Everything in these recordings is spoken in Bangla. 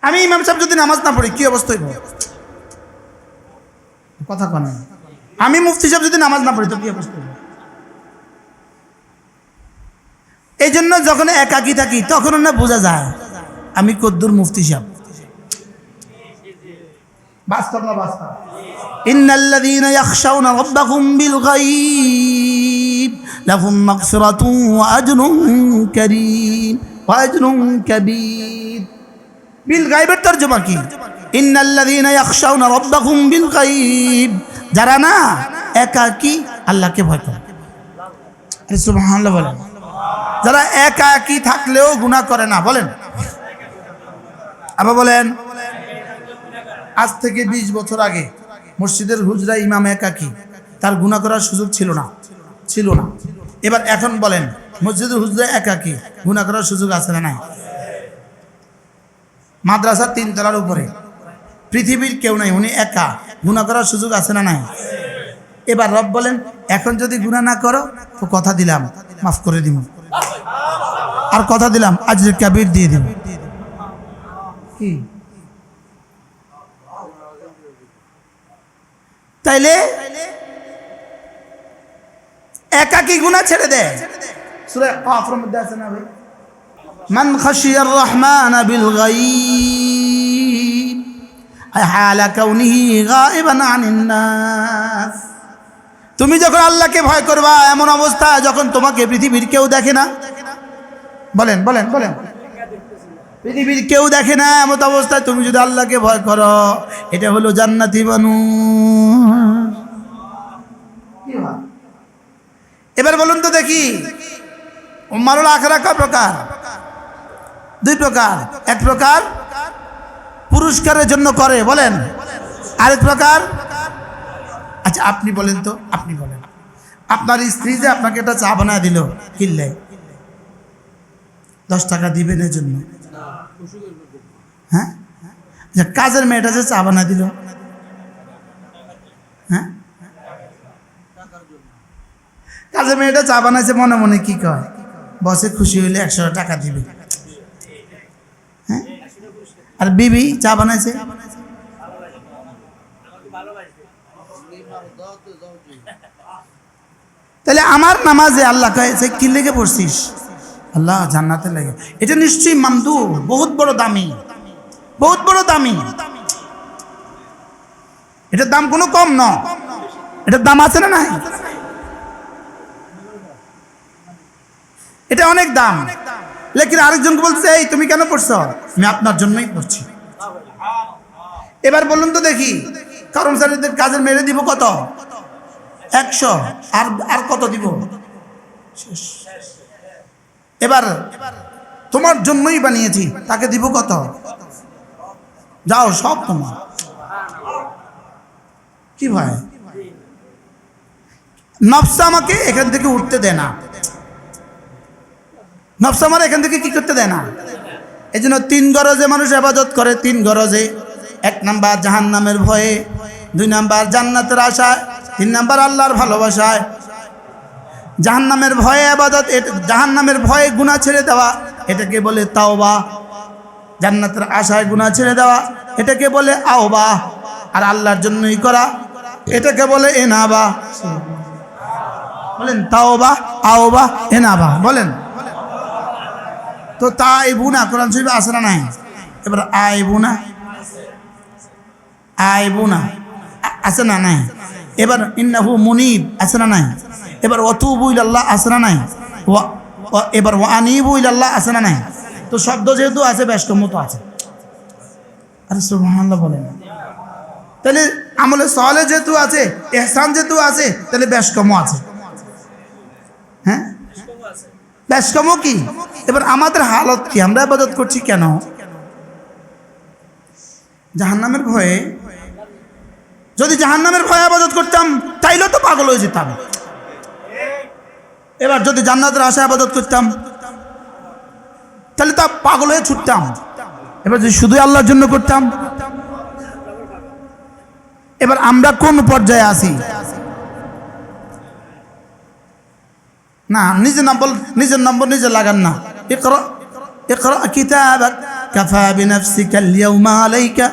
আমি ইমাম সাহেব যদি নামাজ না পড়ি কি অবস্থা হইব? কথা কন। আমি মুফতি সাহেব যদি নামাজ না পড়ি তো কি অবস্থা হইব? এই জন্য যখন একাকী থাকি তখন না বোঝা যায় আমি কদ্দুর মুফতি সাহেব। বাস্তব না বাস্তব? ইন্নাল্লাযীনা ইয়াখশাউনা রাব্বাহুম বিল গায়ব লাহুম মাগফিরাতুন ওয়া আজরুন কারীম ওয়া আজরুন কাবীর। বিল গায়বের তরজমা কি? ইন্নাল্লাযীনা ইয়াখশাউনা রাব্বাহুম বিল গায়ব, যারা না একাকী আল্লাহকে ভয় করে। আরে সুবহানাল্লাহ বলেন। যারা একাকী থাকলেও গুনাহ করে না, বলেন। আবার বলেন। আজ থেকে 20 বছর আগে মসজিদের হুজরা ইমাম একাকী, তার গুনাহ করার সুযোগ ছিল না। এবার এখন বলেন মসজিদের হুজরা একাকী, গুনাহ করার সুযোগ আছে না নাই? মাদ্রাসার 3 তলার উপরে, পৃথিবীর কেউ নাই, উনি একা, গুনাহ করার সুযোগ আছে না নাই? এবার রব বলেন এখন যদি গুনাহ না করো তো কথা দিলাম মাফ করে দিব, আর কথা দিলাম আজরে কাবির দিয়ে দিব। কি তাইলে একাকী গুনাহ ছেড়ে দেয়। সূরা কাফের মধ্যে আছে না ভাই, মান খাশিয়ার রহমান বিল গায়ব হালা কাউনিহি গায়বান আনিন নাস। তুমি যখন আল্লাহকে ভয় করবা এমন অবস্থা যখন তোমাকে পৃথিবীর কেউ দেখে না, বলেন বলেন বলেন, পৃথিবীর কেউ দেখে না এমন অবস্থায় তুমি যদি আল্লাহকে ভয় করো, এটা হলো জান্নাতি মানুষ। এবার বলুন তো দেখি উম্মারুল আখিরাহ কয় প্রকার? 2 প্রকার। এক প্রকার পুরস্কারের জন্য করে, বলেন। আরেক প্রকার, আচ্ছা আপনি বলেন তো, আপনি বলেন, আপনার স্ত্রী যে আপনাকে একটা চা বানায় দিল, কিনলে 10 টাকা দিবেন এর জন্য, হ্যাঁ? আচ্ছা কাজের মেয়েটা যে চা বানায় দিল, হ্যাঁ, কাজের মেয়েটা চা বানাইছে, মনে মনে কি কয়? বসে খুশি হইলে 100 টাকা দিবে, হ্যাঁ? আর বিবি চা বানাইছে, তাহলে আমার নামাজে আল্লাহ কয়েছে কি লেগে পড়ছিস? আল্লাহ জান্নাতে লাগে। এটা নিশ্চয়ই মামদু, বহুত বড় দামি, বহুত বড় দামি। এটার দাম কোনো কম না, এটার দাম আছে না নাই? এটা অনেক দাম। লেকিন আরেকজনকে বলছে এই তুমি কেন পড়ছো? আমি আপনার জন্যই পড়ছি। এবার বলুন তো দেখি কর্মচারীদের কাজের মেরে দিব কত? 100। আর কত দিব? এবার তোমার জন্যই বানিয়েছি, তাকে দিব কত? যাও সব তোমার। কি ভাই, নফস আমাকে এখান থেকে উঠতে দেয় না, নফস আমার এখান থেকে কি করতে দেয় না। এই জন্য 3 গরজে মানুষ ইবাদত করে। 3 গরজে: 1 নাম্বার জাহান্নামের ভয়ে, 2 নাম্বার জান্নাতের আশায়, 3 নাম্বার আল্লাহর ভালোবাসায়। জাহান্নামের ভয়ে ইবাদত, জাহান্নামের ভয়ে গুনাহ ছেড়ে দেওয়া, এটাকে বলে তাওবা। জান্নাতের আশায় গুনাহ ছেড়ে দেওয়া, এটাকে বলে আওবা। আর আল্লাহর জন্যই করা, এটাকে বলে এনাবা। বলেন তাওবা, আওবা, এনাবা, বলেন। তো তাইবুনা কোরআন শরীফে আছে না নাই? এবার আইবুনা, আইবুনা আছে না নাই? এবার ইন্নাহু মুনিব আছে না নাই? এবার ওয়াতুবু ইলাল্লাহ আছে না নাই? এবার ওয়ানিবু ইলাল্লাহ আছে না নাই? তো শব্দ যেহেতু আছে বেশকম তো আছে। আরে সুবহানাল্লাহ বলেন। তাহলে আমলে সালেহ যেহেতু আছে, ইহসান যেহেতু আছে, তাহলে বেশকমও আছে, হ্যাঁ বেশকমও কি? এবার আমাদের হালত কি? আমরা ইবাদত করছি কেন? জাহান্নামের ভয়ে। যদি জাহান্নামের ভয়ে ইবাদত করতাম তাইলেও তো পাগল হয়ে যেতাম। এবার যদি জান্নাতের আশায় ইবাদত করতাম তাহলে তা পাগল হয়ে ছুটতাম। এবার যদি শুধু আল্লাহর জন্য করতাম, এবার আমরা কোন পর্যায়ে আছি? না নিজের নম্বর নিজে লাগান না। ইকরা ইকরা কিতাবাক কাফা বিনাফসিকা আল-ইয়াওমা আলাইকা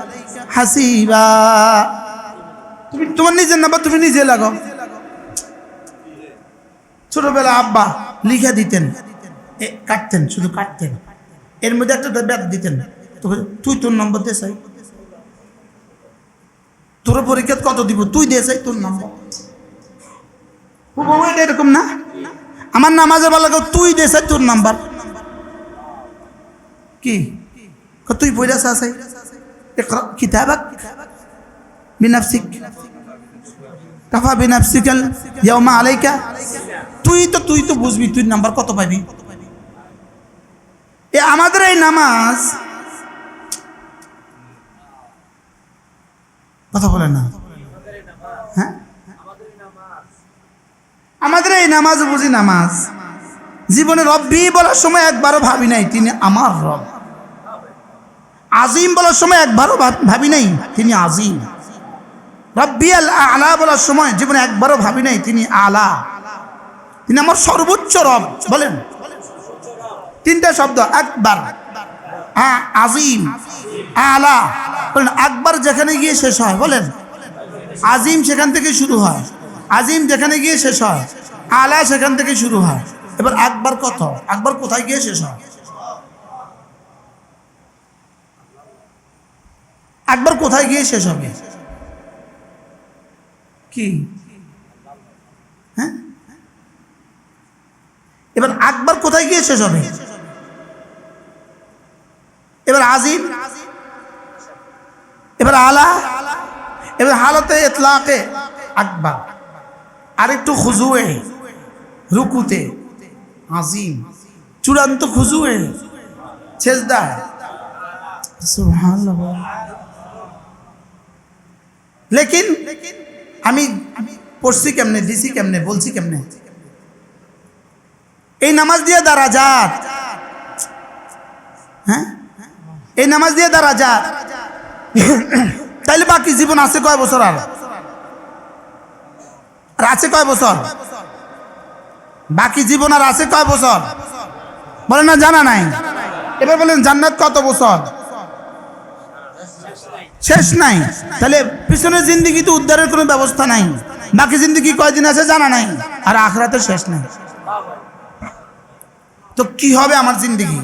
হাসিবা। তুমি তোমার নিজের নাম্বার তুমি নিজে লাগাও। ছোটবেলা আব্বা লিখে দিতেন, কাটতেন, শুধু কাটতেন, এর মধ্যে একটা ব্যাট দিতেন, তুই তোর নম্বর দিয়ে চাই, তোর পরীক্ষা কত দিব তুই দিয়ে চাই তোর নম্বর। এটা এরকম না, আমার নামাজের বেলা তুই দিয়ে চাই তোর নাম্বার। কি তুই পড়ে আছে ইকরা কিতাবাক বিনাফসিক কাফা বিনাফসিকাল ইয়াওমা আলাইকা। তুই তো বুঝবি তুই নাম্বার কত পাবি। আমাদের এই নামাজ, কথা বলে না, হ্যাঁ আমাদের এই নামাজ বুঝি নামাজ। জীবনে রব্বি বলার সময় একবারও ভাবি নাই তিনি আমার রব। আজিম বলার সময় একবারও ভাবি নাই তিনি আজিম। রব্বি আল আলা বলার সময় জীবনে একবারও ভাবি নাই তিনি আলা, তিনি আমার সর্বোচ্চ রব। বলেন তিনটা শব্দ, আকবার, আজিম, আলা। বলেন আকবার যেখানে গিয়ে শেষ হয়, বলেন আজিম সেখান থেকে শুরু হয়, আজিম যেখানে গিয়ে শেষ হয়, আলা সেখান থেকে শুরু হয়। এবার আকবার কত, আকবার কোথায় গিয়ে শেষ হয়? আকবার কোথায় গিয়ে শেষ হবে? কি হ্যাঁ, এবার আকবার কোথায় গিয়ে শেষ হবে? এবার আজিম, এবার আলা, এবার হালতে ইতলাকে আকবার, আরেকটু খুজুয়ে রুকুতে আজিম, চূড়ান্ত খুজুয়ে সেজদা। সুবহানাল্লাহ। লেকিন আমি পড়ছি কেমনে, দিছি কেমনে, বলছি কেমনে? এই নামাজ দিয়ে দারাজাত, হ্যাঁ এই নামাজ দিয়ে দারাজাত। তাইলে বাকি জীবন আছে কয় বছর? আর আছে কয় বছর বাকি জীবন? আর আছে কয় বছর বলেন না, জানা নাই? এবার বলেন জান্নাত কত বছর? শেষ নাই। তাহলে পিছনের জিন্দেগি তো উদ্ধারের কোনো ব্যবস্থা নাই, বাকি জিন্দেগি কয়দিন আছে জানা নাই, আর আখিরাতের শেষ নাই। তো কি হবে আমার জিন্দেগি?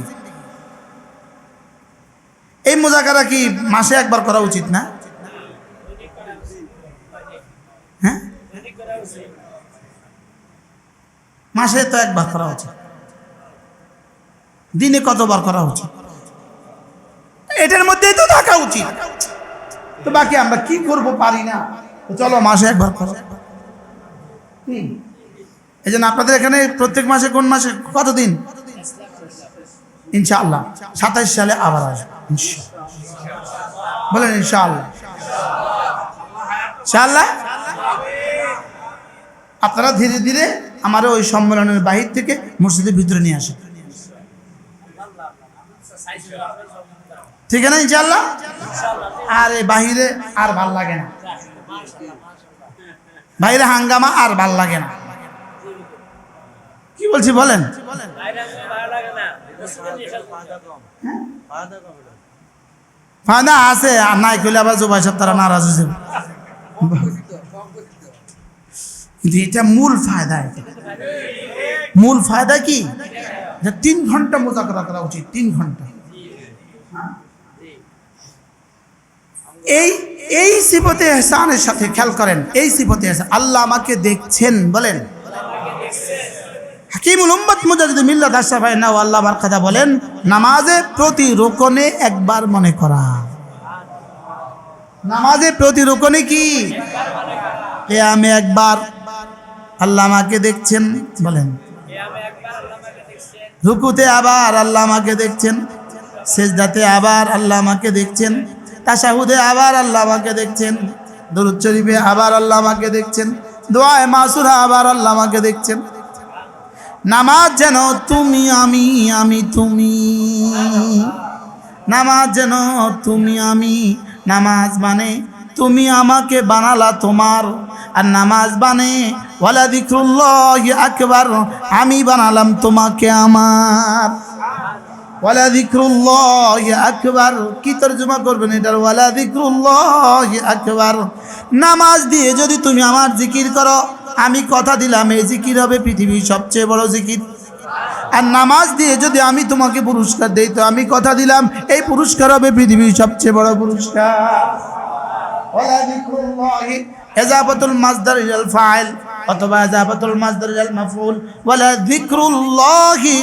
এই মুজাকারা কি মাসে একবার করা উচিত না? হ্যাঁ মাসে তো একবার করা উচিত, দিনে কতবার করা উচিত? এটার মধ্যেই তো থাকা উচিত। তো বাকি আমরা কি করব, পারি না, চলো মাসে একবার করো। এই জন্য আপনাদের এখানে প্রত্যেক মাসে, কোন মাসে কতদিন? ইনশাআল্লাহ 27 সালে আবার আসবে বলেন ইনশাআল্লাহ। ইনশাআল্লাহ আপনারা ধীরে ধীরে আমার ওই সম্মেলনের বাহির থেকে মসজিদের ভিতরে নিয়ে আসেন, ঠিক আছে না? ইনশাআল্লাহ। আর এই বাহিরে আর ভাল লাগে না, বাইরে হাঙ্গামা আর ভাল লাগে না। কি বলছি বলেন? ফায়দা আছে, আর নাই করলে আবার জুবাই সাহেব তারা নারাজ হয়েছে। কিন্তু এটা মূল ফায়দা। মূল ফায়দা কি? যে 3 ঘন্টা মুজাকারা করা উচিত, 3 ঘন্টা। এই সিফতে ইহসানের সাথে খেয়াল করেন, এই সিফতে ইহসান, আল্লাহ আমাকে দেখছেন। বলেন হাকিমুল উম্মত মুজাদ্দিদ মিল্লাত আশরাফ আলী আল্লাহ আমার কথা বলেন, নামাজে প্রতি রুকনে একবার মনে করা। নামাজে প্রতি রুকনে কি? কিয়ামে একবার আল্লাহ আমাকে দেখছেন। বলেন রুকুতে আবার আল্লাহ আমাকে দেখছেন, সেজদাতে আবার আল্লাহ আমাকে দেখছেন, তাশাহুদে আবার আল্লাহ আমাকে দেখছেন, দরুদ শরীফে আবার আল্লাহ আমাকে দেখছেন, দোয়ায়ে মাসুরা আবার আল্লাহ আমাকে দেখছেন। নামাজ যেন তুমি আমি, আমি তুমি, নামাজ যেন তুমি আমি। নামাজ মানে তুমি আমাকে বানালা তোমার, আর নামাজ মানে ওয়ালা যিকরুল্লাহি আকবার, আমি বানালাম তোমাকে আমার। ওয়ালা যিকরুল্লাহি আকবার। কি তরজমা করবেন এটার? ওয়ালা যিকরুল্লাহি আকবার। নামাজ দিয়ে যদি তুমি আমার জিকির করো, আমি কথা দিলাম এই জিকির হবে পৃথিবীর সবচেয়ে বড় জিকির। আর নামাজ দিয়ে যদি আমি তোমাকে পুরস্কার দেই, তো আমি কথা দিলাম এই পুরস্কার হবে পৃথিবীর সবচেয়ে বড় পুরস্কার। ওয়ালা যিকরুল্লাহি ইজাফাতুল মাসদার ইলাল ফাইল অথবা ইজাফাতুল মাসদার ইলাল মাফউল। ওয়ালা যিকরুল্লাহি,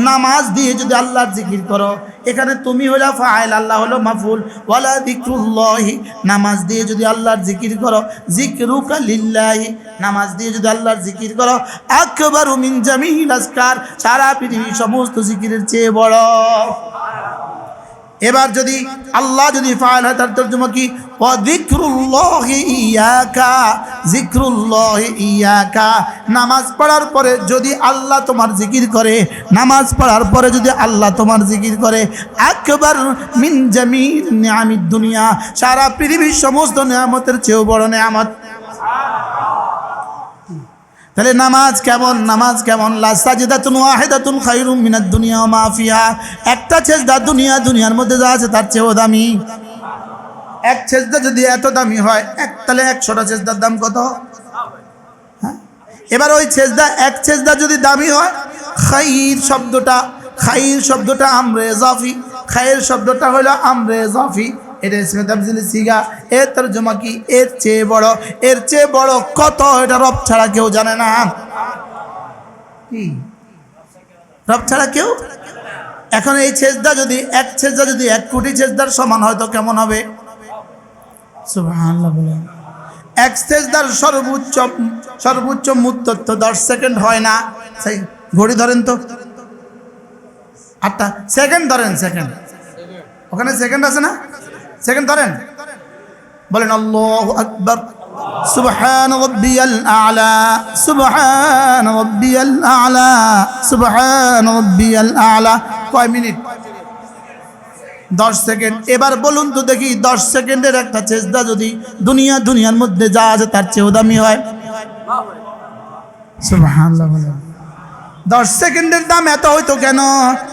নামাজ দিয়ে যদি আল্লাহর জিকির করো, এখানে তুমি হলো ফাইল, আল্লাহ হলো মাফউল। ওয়ালা যিকরুল্লাহি, নামাজ দিয়ে যদি আল্লাহর জিকির করো, যিকরুকা লিল্লাহি, নামাজ দিয়ে যদি আল্লাহর জিকির করো, আকবারু মিন জামিল আজকার, সারা পৃথিবীর সমস্ত জিকিরের চেয়ে বড়। এবার যদি আল্লাহ যদি ফাইল হয়, তার তরজমা কি? ওয়া যিকরুল্লাহি ইয়াকা, যিকরুল্লাহি ইয়াকা। নামাজ পড়ার পরে যদি আল্লাহ তোমার জিকির করে, নামাজ পড়ার পরে যদি আল্লাহ তোমার জিকির করে, আকবার মিন জামিল নিয়ামিদ দুনিয়া, সারা পৃথিবীর সমস্ত নিয়ামতের চেয়েও বড় নিয়ামত। তাহলে নামাজ কেমন? নামাজ কেমন? লা সাজদাতুন ওয়াহিদাতুন খায়রুম মিনাদ দুনিয়া ওয়া মা ফিহা। একটা সেজদা দুনিয়ার মধ্যে যা আছে তার চেয়েও দামি। এক সেজদা যদি এত দামি হয়, তাহলে 100টা সেজদার দাম কত? হ্যাঁ, এবার ওই সেজদা, এক সেজদা যদি দামি হয়, খাইর শব্দটা আমরে ইজাফি, খাইর শব্দটা হলো আমরে ইজাফি, এটা ইসমে তাফজিলি সিগা। এর তরজমা কি? এর চেয়ে বড়। এর চেয়ে বড় কত? এটা রব ছাড়া কেউ জানে না। কি রব ছাড়া কেউ? এখন এই সেজদা যদি এক সেজদা যদি 1 কোটি সেজদার সমান হয়, তো কেমন হবে? সুবহানাল্লাহ বলেন। এক সেজদার সর্বোচ্চ মুদ্দত 10 সেকেন্ড হয় না? ঘড়ি ধরেন তো, 8টা সেকেন্ড ধরেন, সেকেন্ড ওখানে সেকেন্ড আছে না? সেকেন্ড ধরেন, বলেন আল্লাহু আকবার, সুবহান রাব্বিয়াল আ'লা, সুবহান রাব্বিয়াল আ'লা, সুবহান রাব্বিয়াল আ'লা। কয় মিনিট? 10 সেকেন্ড। এবার বলুন তো দেখি, 10 সেকেন্ডের একটা সেজদা যদি দুনিয়ার মধ্যে যা আছে তার চেয়েও দামি হয়? সুবহানাল্লাহ বলেন। 10 সেকেন্ডের দাম এত হইতো কেন?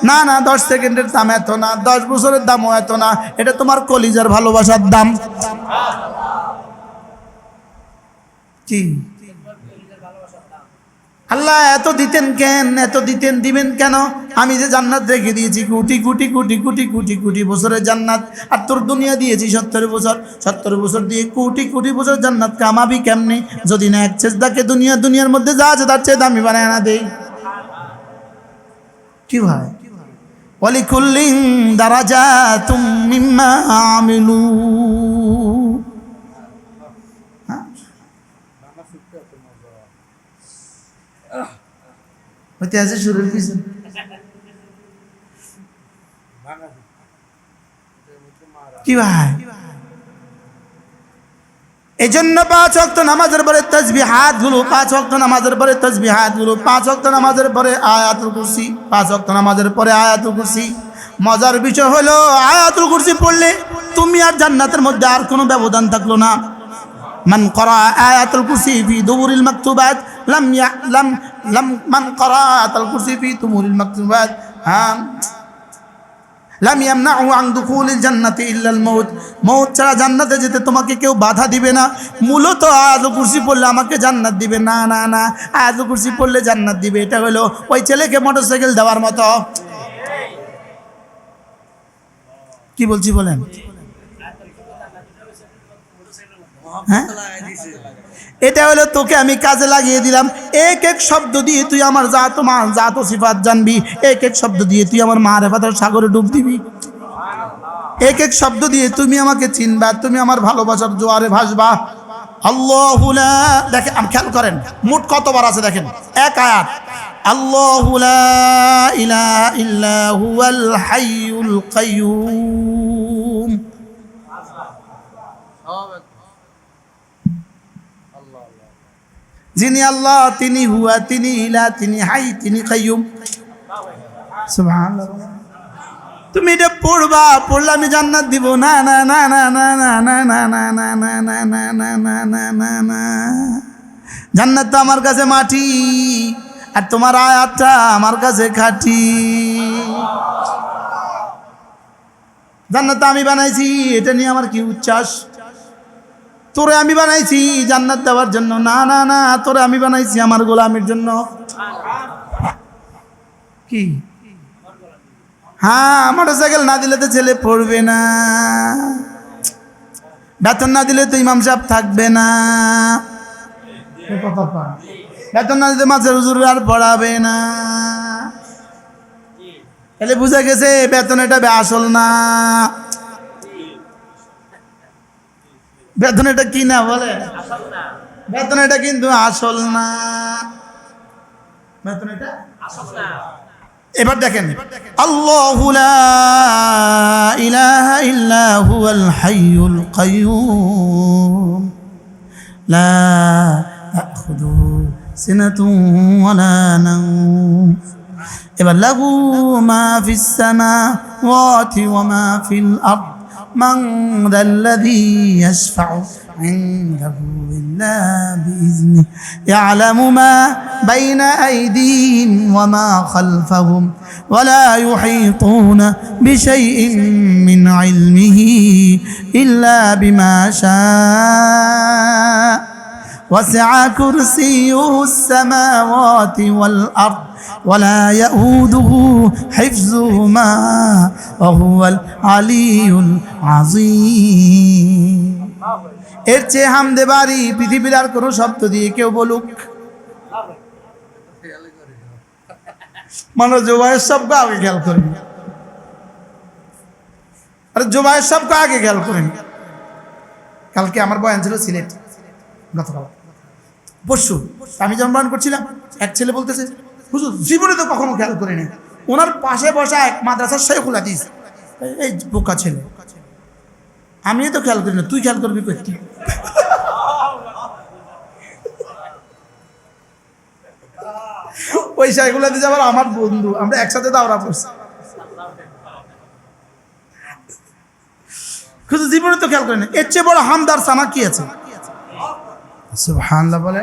না, 10 সেকেন্ডের দাম এত না, 10 বছরের দামও এত না, এটা তোমার কলিজার ভালোবাসার দাম। কি আল্লাহ এত দিতেন কেন? দিবেন কেন? আমি যে জান্নাত রেখে দিয়েছি কোটি কোটি কোটি কোটি কোটি কোটি বছরের জান্নাত, আর তোর দুনিয়া দিয়েছি 70 বছর, 70 বছর দিয়ে কোটি কোটি বছর জান্নাত কামাবি কেমনে, যদি না এক সেজদাকে দুনিয়ার মধ্যে যা আছে তার চেয়ে দামি বানায় না দেই? কি ভাই? ওয়ালিকুল্লিন দারাজাতুম মিম্মা আমিলু। হইতে আছে সুরের পিছনে। কি ভাই? এই জন্য 5 ওয়াক্ত নামাজের পরে তাসবিহাত গুলো, 5 ওয়াক্ত নামাজের পরে তাসবিহাত গুলো, 5 ওয়াক্ত নামাজের পরে আয়াতুল কুরসি, 5 ওয়াক্ত নামাজের পরে আয়াতুল কুরসি। মজার বিষয় হলো আয়াতুল কুরসি পড়লে তুমি আর জান্নাতের মধ্যে আর কোনো ব্যবধান থাকলো না। মান করা আয়াতুল কুরসি ফি দুবুরিল মাকতুবাত মান করা আয়াতুল কুরসি ফি দুবুরিল মাকতুবাত লাম ইয়ামনাহু আন দুখুলিল জান্নাতি ইল্লাল মাউত। মউত ছাড়া জান্নাতে যেতে তোমাকে কেউ বাধা দিবে না। মূলত আয়াতুল কুরসি পড়লে আমাকে জান্নাত দিবে না, আয়াতুল কুরসি পড়লে জান্নাত দিবে। এটা হলো ওই ছেলেকে মোটরসাইকেল দেওয়ার মতো। কি বলছি বলেন? হ্যাঁ, এটা হলো তোকে আমি কাজে লাগিয়ে দিলাম। এক এক শব্দ দিয়ে তুই আমার জাত ও সিফাত জানবি, এক এক শব্দ দিয়ে তুই আমার মারিফাতের সাগরে ডুব দিবি, এক এক শব্দ দিয়ে তুমি আমাকে চিনবা, তুমি আমার ভালোবাসার জোয়ারে ভাসবা। আল্লাহু লা, দেখেন খেয়াল করেন মোট কতবার আছে দেখেন, এক আয়াত। আল্লাহু লা ইলাহা ইল্লা হুয়াল হাইয়ুল কাইয়্যুম। যিনি আল্লাহ, তিনি হুয়া, তিনি ইলা, তিনি হাই, তিনি কাইয়ুম। সুবহানাল্লাহ। তুমি এটা পড়বা, পড়লে আমি জান্নাত দিব না, না না না না না না না না না না না না না না না না না। জান্নাত তো আমার কাছে মাটি, আর তোমার আয়াতটা আমার কাছে খাঁটি। জান্নাত আমি বানাইছি, এটা নিয়ে আমার কি উচ্ছ্বাস? তোরে আমি বানাইছি জান্নাত দেওয়ার জন্য? না না না, তোরে আমি বানাইছি আমার গোলামের জন্য। কি? হ্যাঁ, মোটরসাইকেল না দিলে তো ছেলে পড়বে না, বেতন না দিলে তো ইমাম সাহেব থাকবে না, বেতন না দিলে মাছের হুজুর আর পড়াবে না। তাহলে বুঝা গেছে বেতন এটা আসল না। বেতন এটা কি না বলে? বেতন এটা কিন্তু আসল না। বেতন এটা আসল না। এবার দেখেন, আল্লাহু লা ইলাহা ইল্লা হুয়াল হাইয়ুল কাইয়্যুম লা তাখুযুহু সিনাতুন ওয়ালা নাওম। এবার লাহু মা ফিস সামাওয়াতি ওয়া মা ফিল আরদ মান যাল্লাযী ইয়াশফা'ু ইনদাহু ইল্লা বিইذنه يعلم ما بين أيديهم وما خلفهم ولا يحيطون بشيء من علمه إلا بما شاء وسع كرسيه السماوات والأرض ولا يؤوده حفظهما وهو العلي العظيم। এর চেয়ে হামদে বাড়ি পৃথিবীর আর কোনো শব্দ দিয়ে কেউ বলুক। মানে জোবাইয়ের শব্দ আগে খেয়াল করেন, আরে জোবাইয়ের শব্দ আগে খেয়াল করেন। কালকে আমার বয়ান ছিল সিলেট, গতকাল পরশু আমি যখন বয়ান করছিলাম, এক ছেলে বলতেছে হুজুর জীবনে তো কখনো খেয়াল করিনি, ওনার পাশে বসা এক মাদ্রাসার শেখুল হাদিস। এই বোকা ছেলে, আমি তো খেয়াল করি না, তুই খেয়াল করবি করতে। ওই শেখুল হাদিস আবার আমার বন্ধু, আমরা একসাথে দাওরা পড়ছি। শুধু জীবনে তো খেয়াল করি না, এর চেয়ে বড় হামদার সানা কি আছে? সুবহানাল্লাহ বলে।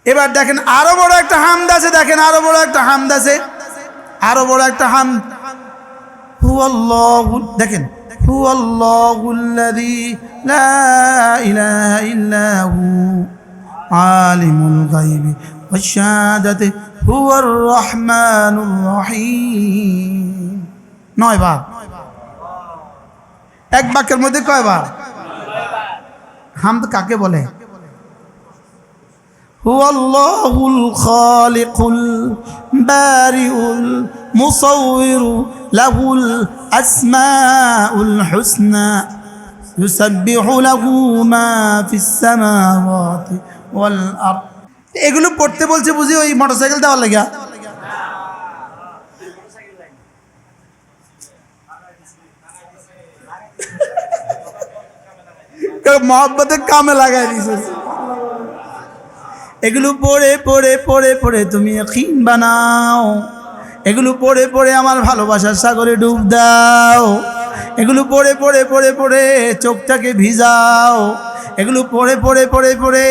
এবার দেখেন আরো বড় একটা হামদ আছে, দেখেন আরো বড় একটা হামদ আছে, আরো বড় একটা হামদ। হুয়াল্লাহু, দেখেন হুয়াল্লাহুল্লাযী লা ইলাহা ইল্লা হু আলিমুল গায়বি ওয়াশ শাহাদাতি হুয়ার রহমানুর রহিম। 9 বার। এক বাক্যের মধ্যে কয় বার? হামদ কাকে বলে? হুয়াল্লাহুল খালিকুল বারিউল মুসাউবিরু লাহুল আসমাউল হুসনা ইউসাব্বিহু লাহু মা ফিস সামাওয়াতি ওয়াল আরদ। এগুলো পড়তে বলছে বুঝি ওই মোটরসাইকেল দেওয়ার লাগা? মহব্বতে কামে লাগাই দিছে। এগুলো পড়ে পড়ে পড়ে পড়ে তুমি ইয়াকিন বানাও, এগুলো পড়ে পড়ে আমার ভালোবাসার সাগরে ডুব দাও, এগুলো পড়ে পড়ে পড়ে পড়ে চোখটাকে ভিজাও, এগুলো পড়ে পড়ে পড়ে পড়ে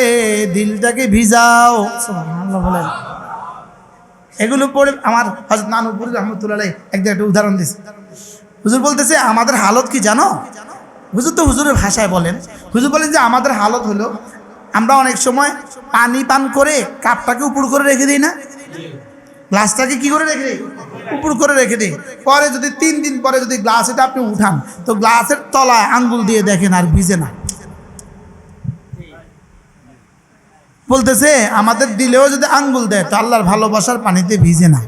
দিলটাকে ভিজাও। সুবহানাল্লাহ বলেন। এগুলো পড়ে আমার হযরত নানুপুরি রহমতুল্লাহ আলাইহি একদিন একটা উদাহরণ দিয়েছে। হুজুর বলতেছে আমাদের হালত কি জানো? হুজুর তো হুজুরের ভাষায় বলেন। হুজুর বলেন যে আমাদের হালত হলো আমরা অনেক সময় পানি পান করে কাপটাকে উপর করে রেখে দিই না, গ্লাসটাকে কি করে রেখে দিই? উপর করে রেখে দিই। পরে যদি 3 দিন পরে যদি গ্লাস এটা আপনি উঠান তো গ্লাসের তলায় আঙ্গুল দিয়ে দেখেন আর ভিজে না। বলতেছে আমাদের দিলেও যদি আঙ্গুল দেয় তো আল্লাহর ভালোবাসার পানিতে ভিজে না।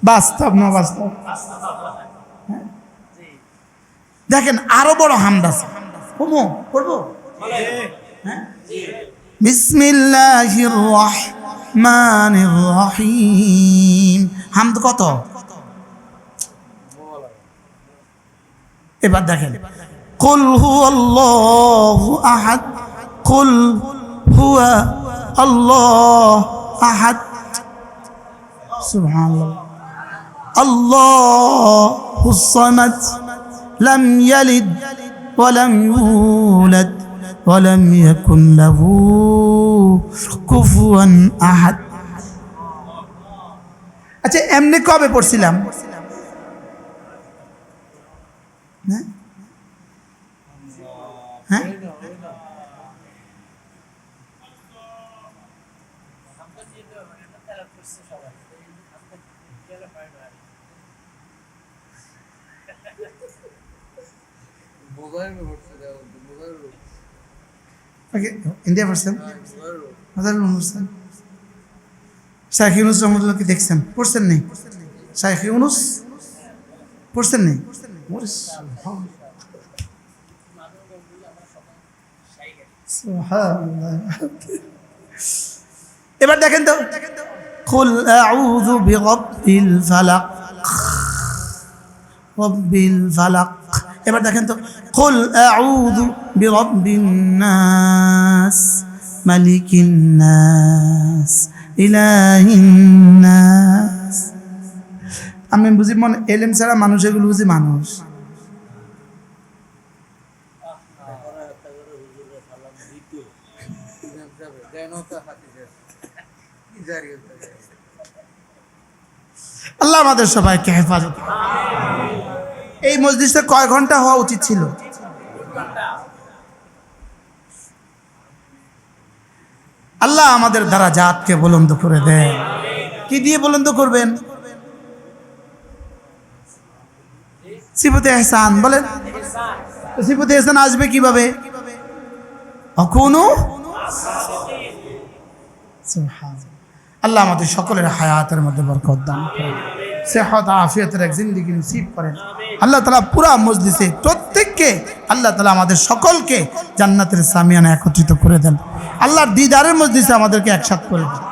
বাস্তব না বাস্তব? দেখেন আরো বড় হামদ আছে, পড়বো? বিসমিল্লাহির রহমানির রহিম। হামদ কত? এবার দেখেন কুল হুয়াল্লাহু আহাদ, কুল হুয়া আল্লাহ আহাদ। সুবহানাল্লাহ। আল্লাহুস সামাদ লাম ইয়ালিদ ওয়া লাম ইউলাদ ولم يكن له كفوا أحد আচ্ছা এমনি কবে পড়ছিলাম হ্যাঁ ইন্ডিয়া পড়ছেন শাইখ ইউনুস রহমতুল্লাহকে দেখছেন পড়ছেন নেই শাইখ ইউনুস পড়ছেন নেই এবার দেখেন তো কুল আউযু বিরাব্বিল ফালাক রব্বিল ফালাক এবার দেখেন তো কুল আউযু বিরাব্বিন নাস মালিকিন নাস ইলাহিন নাস আমি বুঝি মনে এলেম ছাড়া মানুষ এগুলো বুঝি মানুষ আল্লাহ আমাদের সবাইকে হেফাজত এই মজলিসে কয় ঘন্টা হওয়া উচিত ছিল আল্লাহ আমাদের দারাজাতকে বুলন্দ করে দেয় কি দিয়ে বুলন্দ করবেন সিফাতে ইহসান বলেন সিফাতে ইহসান আসবে কিভাবে আল্লাহ আমাদের সকলের হায়াতের মধ্যে বরকত দান করেন সেহত আফিয়াতের এক জিন্দেগি নসিব করেন আল্লাহ তাআলা পুরা মজলিসে প্রত্যেককে আল্লাহ তাআলা আমাদের সকলকে জান্নাতের সামিয়ানা একত্রিত করে দেন আল্লাহর দিদারের মজলিসে আমাদেরকে একসাথে করে দেন